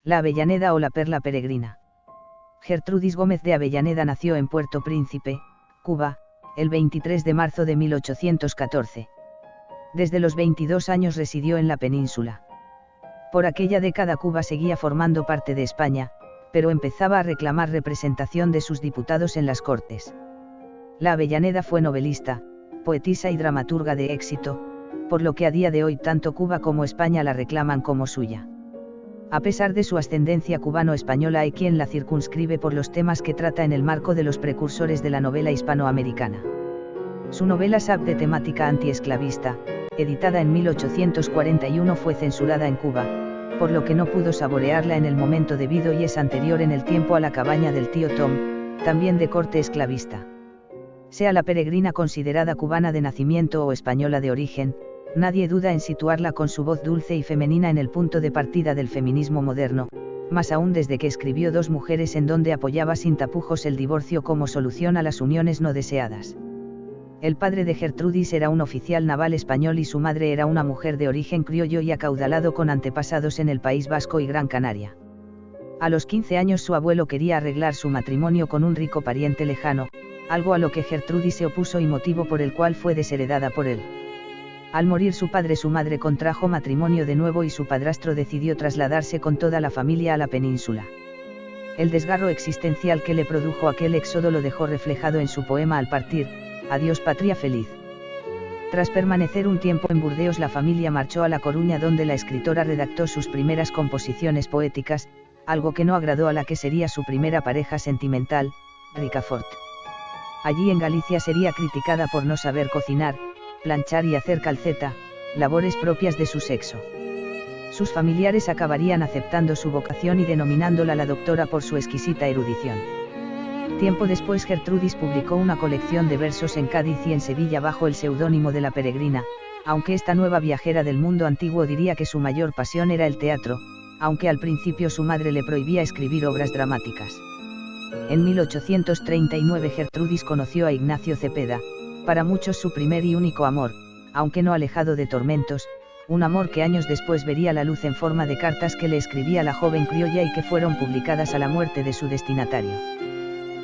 La Avellaneda o la Perla Peregrina. Gertrudis Gómez de Avellaneda nació en Puerto Príncipe, Cuba, el 23 de marzo de 1814. Desde los 22 años residió en la península. Por aquella década Cuba seguía formando parte de España, pero empezaba a reclamar representación de sus diputados en las Cortes. La Avellaneda fue novelista, poetisa y dramaturga de éxito, por lo que a día de hoy tanto Cuba como España la reclaman como suya. A pesar de su ascendencia cubano-española, hay quien la circunscribe por los temas que trata en el marco de los precursores de la novela hispanoamericana. Su novela Sab, de temática antiesclavista, editada en 1841, fue censurada en Cuba, por lo que no pudo saborearla en el momento debido y es anterior en el tiempo a La cabaña del tío Tom, también de corte esclavista. Sea la peregrina considerada cubana de nacimiento o española de origen, nadie duda en situarla con su voz dulce y femenina en el punto de partida del feminismo moderno, más aún desde que escribió Dos mujeres, en donde apoyaba sin tapujos el divorcio como solución a las uniones no deseadas. El padre de Gertrudis era un oficial naval español y su madre era una mujer de origen criollo y acaudalado con antepasados en el País Vasco y Gran Canaria. A los 15 años su abuelo quería arreglar su matrimonio con un rico pariente lejano, algo a lo que Gertrudis se opuso y motivo por el cual fue desheredada por él. Al morir su padre, su madre contrajo matrimonio de nuevo y su padrastro decidió trasladarse con toda la familia a la península. El desgarro existencial que le produjo aquel éxodo lo dejó reflejado en su poema Al partir, Adiós patria feliz. Tras permanecer un tiempo en Burdeos, la familia marchó a La Coruña, donde la escritora redactó sus primeras composiciones poéticas, algo que no agradó a la que sería su primera pareja sentimental, Ricafort. Allí en Galicia sería criticada por no saber cocinar, planchar y hacer calceta, labores propias de su sexo. Sus familiares acabarían aceptando su vocación y denominándola la doctora por su exquisita erudición. Tiempo después Gertrudis publicó una colección de versos en Cádiz y en Sevilla bajo el seudónimo de La Peregrina, aunque esta nueva viajera del mundo antiguo diría que su mayor pasión era el teatro, aunque al principio su madre le prohibía escribir obras dramáticas. En 1839 Gertrudis conoció a Ignacio Cepeda, para muchos su primer y único amor, aunque no alejado de tormentos, un amor que años después vería la luz en forma de cartas que le escribía la joven criolla y que fueron publicadas a la muerte de su destinatario.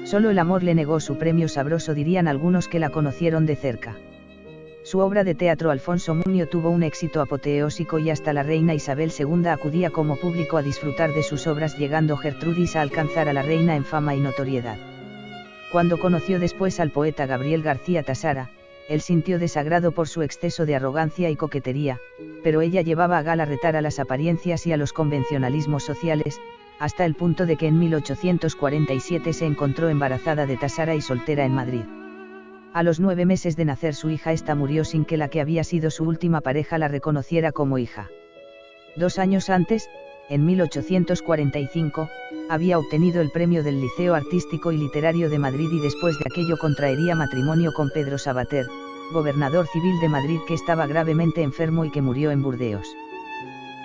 Solo el amor le negó su premio sabroso, dirían algunos que la conocieron de cerca. Su obra de teatro Alfonso Muño tuvo un éxito apoteósico y hasta la reina Isabel II acudía como público a disfrutar de sus obras, llegando Gertrudis a alcanzar a la reina en fama y notoriedad. Cuando conoció después al poeta Gabriel García Tasara, él sintió desagrado por su exceso de arrogancia y coquetería, pero ella llevaba a gala retar a las apariencias y a los convencionalismos sociales, hasta el punto de que en 1847 se encontró embarazada de Tasara y soltera en Madrid. A los 9 meses de nacer su hija, esta murió sin que la que había sido su última pareja la reconociera como hija. 2 años antes, en 1845, había obtenido el premio del Liceo Artístico y Literario de Madrid y después de aquello contraería matrimonio con Pedro Sabater, gobernador civil de Madrid, que estaba gravemente enfermo y que murió en Burdeos.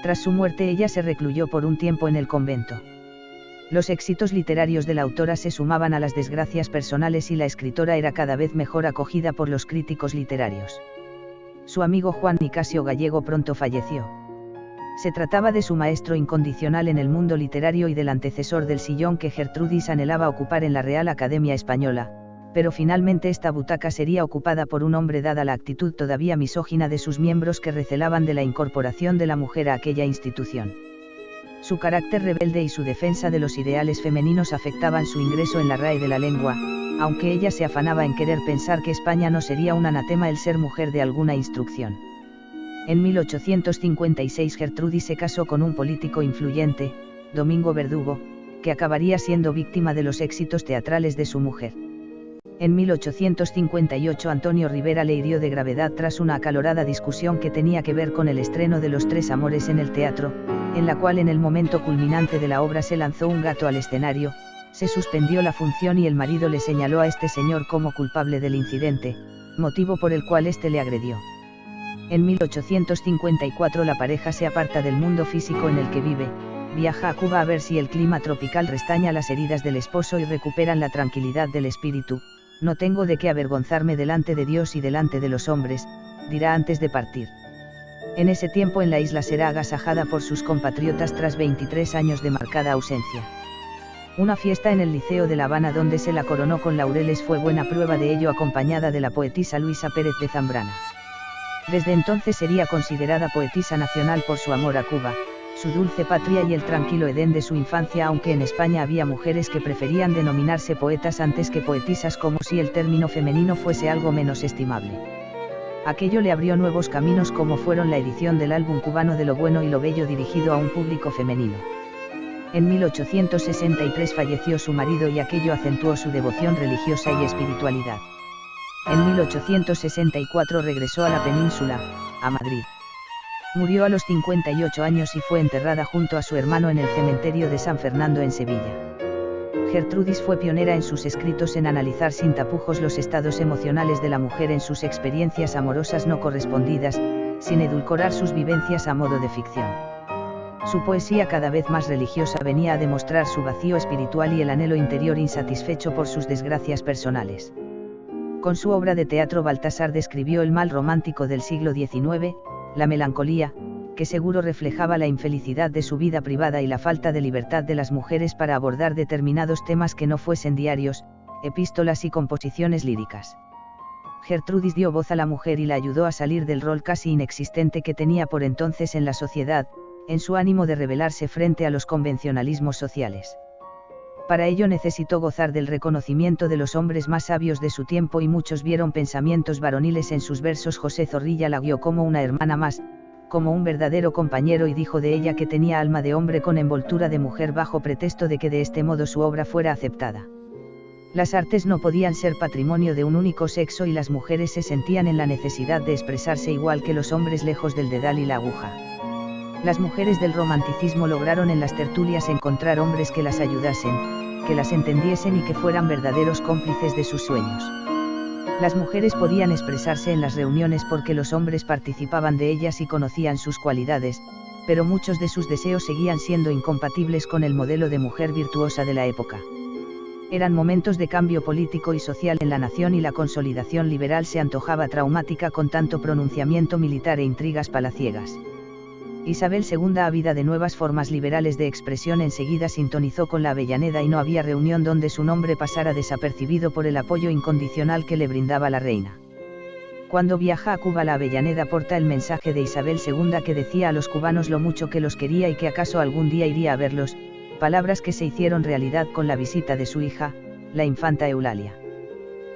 Tras su muerte ella se recluyó por un tiempo en el convento. Los éxitos literarios de la autora se sumaban a las desgracias personales y la escritora era cada vez mejor acogida por los críticos literarios. Su amigo Juan Nicasio Gallego pronto falleció. Se trataba de su maestro incondicional en el mundo literario y del antecesor del sillón que Gertrudis anhelaba ocupar en la Real Academia Española, pero finalmente esta butaca sería ocupada por un hombre, dada la actitud todavía misógina de sus miembros que recelaban de la incorporación de la mujer a aquella institución. Su carácter rebelde y su defensa de los ideales femeninos afectaban su ingreso en la RAE de la lengua, aunque ella se afanaba en querer pensar que España no sería un anatema el ser mujer de alguna instrucción. En 1856 Gertrudis se casó con un político influyente, Domingo Verdugo, que acabaría siendo víctima de los éxitos teatrales de su mujer. En 1858 Antonio Rivera le hirió de gravedad tras una acalorada discusión que tenía que ver con el estreno de Los Tres Amores en el teatro, en la cual en el momento culminante de la obra se lanzó un gato al escenario, se suspendió la función y el marido le señaló a este señor como culpable del incidente, motivo por el cual este le agredió. En 1854 la pareja se aparta del mundo físico en el que vive, viaja a Cuba a ver si el clima tropical restaña las heridas del esposo y recuperan la tranquilidad del espíritu. No tengo de qué avergonzarme delante de Dios y delante de los hombres, dirá antes de partir. En ese tiempo en la isla será agasajada por sus compatriotas tras 23 años de marcada ausencia. Una fiesta en el Liceo de La Habana donde se la coronó con laureles fue buena prueba de ello, acompañada de la poetisa Luisa Pérez de Zambrana. Desde entonces sería considerada poetisa nacional por su amor a Cuba, su dulce patria y el tranquilo Edén de su infancia, aunque en España había mujeres que preferían denominarse poetas antes que poetisas, como si el término femenino fuese algo menos estimable. Aquello le abrió nuevos caminos, como fueron la edición del álbum cubano de Lo Bueno y Lo Bello dirigido a un público femenino. En 1863 falleció su marido y aquello acentuó su devoción religiosa y espiritualidad. En 1864 regresó a la península, a Madrid. Murió a los 58 años y fue enterrada junto a su hermano en el cementerio de San Fernando en Sevilla. Gertrudis fue pionera en sus escritos en analizar sin tapujos los estados emocionales de la mujer en sus experiencias amorosas no correspondidas, sin edulcorar sus vivencias a modo de ficción. Su poesía, cada vez más religiosa, venía a demostrar su vacío espiritual y el anhelo interior insatisfecho por sus desgracias personales. Con su obra de teatro Baltasar describió el mal romántico del siglo XIX, la melancolía, que seguro reflejaba la infelicidad de su vida privada y la falta de libertad de las mujeres para abordar determinados temas que no fuesen diarios, epístolas y composiciones líricas. Gertrudis dio voz a la mujer y la ayudó a salir del rol casi inexistente que tenía por entonces en la sociedad, en su ánimo de rebelarse frente a los convencionalismos sociales. Para ello necesitó gozar del reconocimiento de los hombres más sabios de su tiempo y muchos vieron pensamientos varoniles en sus versos. José Zorrilla la guió como una hermana más, como un verdadero compañero, y dijo de ella que tenía alma de hombre con envoltura de mujer, bajo pretexto de que de este modo su obra fuera aceptada. Las artes no podían ser patrimonio de un único sexo y las mujeres se sentían en la necesidad de expresarse igual que los hombres, lejos del dedal y la aguja. Las mujeres del romanticismo lograron en las tertulias encontrar hombres que las ayudasen, que las entendiesen y que fueran verdaderos cómplices de sus sueños. Las mujeres podían expresarse en las reuniones porque los hombres participaban de ellas y conocían sus cualidades, pero muchos de sus deseos seguían siendo incompatibles con el modelo de mujer virtuosa de la época. Eran momentos de cambio político y social en la nación y la consolidación liberal se antojaba traumática con tanto pronunciamiento militar e intrigas palaciegas. Isabel II, ávida de nuevas formas liberales de expresión, enseguida sintonizó con la Avellaneda y no había reunión donde su nombre pasara desapercibido por el apoyo incondicional que le brindaba la reina. Cuando viaja a Cuba, la Avellaneda porta el mensaje de Isabel II que decía a los cubanos lo mucho que los quería y que acaso algún día iría a verlos, palabras que se hicieron realidad con la visita de su hija, la infanta Eulalia.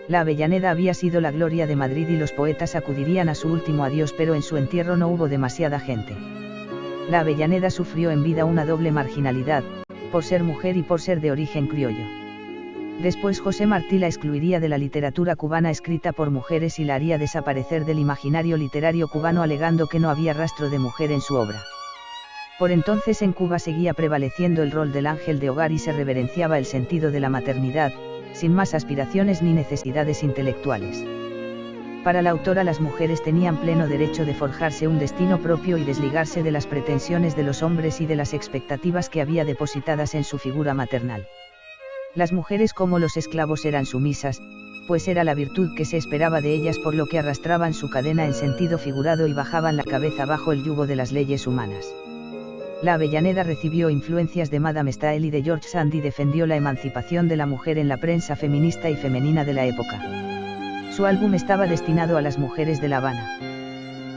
La Avellaneda había sido la gloria de Madrid y los poetas acudirían a su último adiós, pero en su entierro no hubo demasiada gente. La Avellaneda sufrió en vida una doble marginalidad, por ser mujer y por ser de origen criollo. Después José Martí la excluiría de la literatura cubana escrita por mujeres y la haría desaparecer del imaginario literario cubano, alegando que no había rastro de mujer en su obra. Por entonces en Cuba seguía prevaleciendo el rol del ángel de hogar y se reverenciaba el sentido de la maternidad, sin más aspiraciones ni necesidades intelectuales. Para la autora, las mujeres tenían pleno derecho de forjarse un destino propio y desligarse de las pretensiones de los hombres y de las expectativas que había depositadas en su figura maternal. Las mujeres, como los esclavos, eran sumisas, pues era la virtud que se esperaba de ellas, por lo que arrastraban su cadena en sentido figurado y bajaban la cabeza bajo el yugo de las leyes humanas. La Avellaneda recibió influencias de Madame Staël y de George Sand y defendió la emancipación de la mujer en la prensa feminista y femenina de la época. Su álbum estaba destinado a las mujeres de La Habana.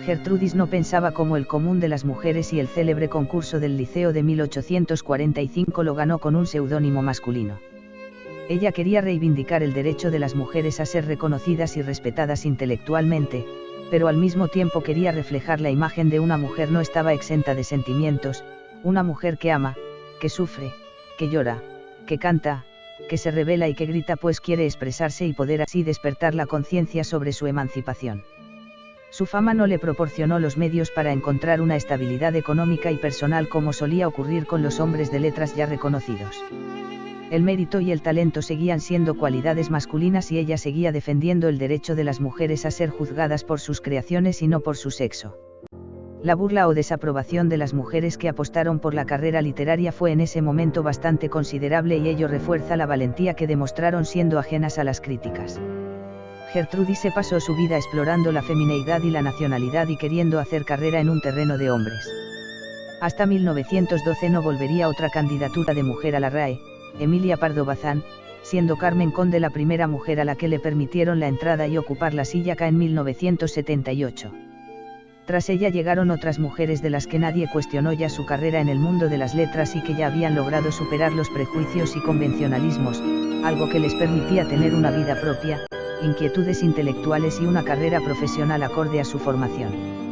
Gertrudis no pensaba como el común de las mujeres y el célebre concurso del Liceo de 1845 lo ganó con un seudónimo masculino. Ella quería reivindicar el derecho de las mujeres a ser reconocidas y respetadas intelectualmente, pero al mismo tiempo quería reflejar la imagen de una mujer no estaba exenta de sentimientos, una mujer que ama, que sufre, que llora, que canta, que se revela y que grita, pues quiere expresarse y poder así despertar la conciencia sobre su emancipación. Su fama no le proporcionó los medios para encontrar una estabilidad económica y personal como solía ocurrir con los hombres de letras ya reconocidos. El mérito y el talento seguían siendo cualidades masculinas y ella seguía defendiendo el derecho de las mujeres a ser juzgadas por sus creaciones y no por su sexo. La burla o desaprobación de las mujeres que apostaron por la carrera literaria fue en ese momento bastante considerable y ello refuerza la valentía que demostraron siendo ajenas a las críticas. Gertrudis se pasó su vida explorando la femineidad y la nacionalidad y queriendo hacer carrera en un terreno de hombres. Hasta 1912 no volvería otra candidatura de mujer a la RAE, Emilia Pardo Bazán, siendo Carmen Conde la primera mujer a la que le permitieron la entrada y ocupar la silla K en 1978. Tras ella llegaron otras mujeres de las que nadie cuestionó ya su carrera en el mundo de las letras y que ya habían logrado superar los prejuicios y convencionalismos, algo que les permitía tener una vida propia, inquietudes intelectuales y una carrera profesional acorde a su formación.